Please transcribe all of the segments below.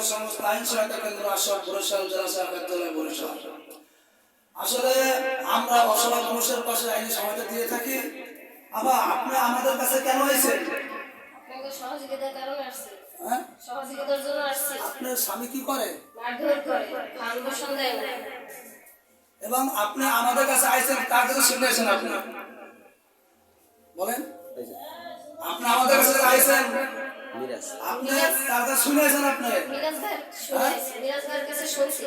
সংস্থা আইন সহায়তা কেন্দ্র আশরাফ বরিশাল জেলা শাখা কার্যালয় বরিশাল। আসলে আমরা অসহায় মানুষের পাশে আইনি সহায়তা দিয়ে থাকি। আবার আপনি আমাদের কাছে কেন এসেছেন? আপনাকে সহযোগিতার কারণে আসছি। হ্যাঁ, সহযোগিতার জন্য আসছি। আপনার স্বামী কি করে? মারধর করে, ফাউন্ডেশন দেয় না। এবং আপনি আমাদের কাছে আইছেন কার কাছে শুনেছেন? আপনি বলেন, আপনি আমাদের কাছে আইছেন, আপনি কার কাছে শুনেছেন? আপনি মিরাজ ভাই শুনেছি, মিরাজ ভাইয়ের কাছে শুনছি।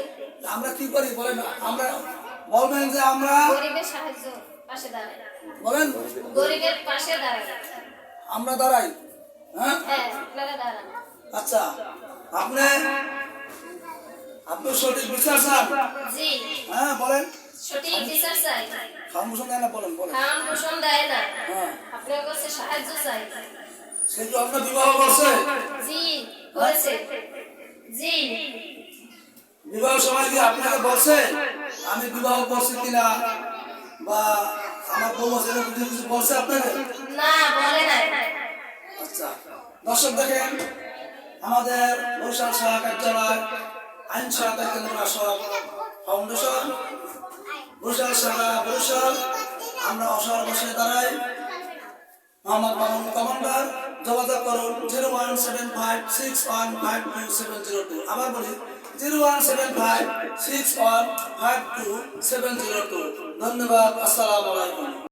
আমরা কি করি বলেন? আমরা বলবেন যে আমরা গরিবের সাহায্য পাশে দাঁড়াই। বলেন গরিবের পাশে দাঁড়াই। আমরা দাঁড়াই। হ্যাঁ, হ্যাঁ, আপনারা দাঁড়ান। আচ্ছা, আপনি আপনি সঠিক বিচার চান? জি, হ্যাঁ বলেন। সঠিক বিচার চাই। ফাউন্ডেশন দেয় না? বলেন বলেন। ফাউন্ডেশন দেয় না। হ্যাঁ, আপনার কাছে সাহায্য চাই। সে তো আপনার বিবাহ করছে? জি, করেছে। জি, বিবাহ সময় কি আপনাকে বলছে আমি বিবাহ করছি কিনা, বা আমার বউ আছে কিছু বলছে আপনাকে? না, বলে নাই। আচ্ছা, দর্শক দেখেন, আমাদের বরিশাল শাখা কার্যালয় আইন সহায়তা কেন্দ্র আশরাফ ফাউন্ডেশন বরিশাল শাখা বরিশাল, আমরা অসহায় বসে দাঁড়াই। মোহাম্মদ মামুন কমান্ডার, যোগাযোগ করুন 01756152702। আবার বলি 01756152702। ধন্যবাদ, আসসালামু আলাইকুম।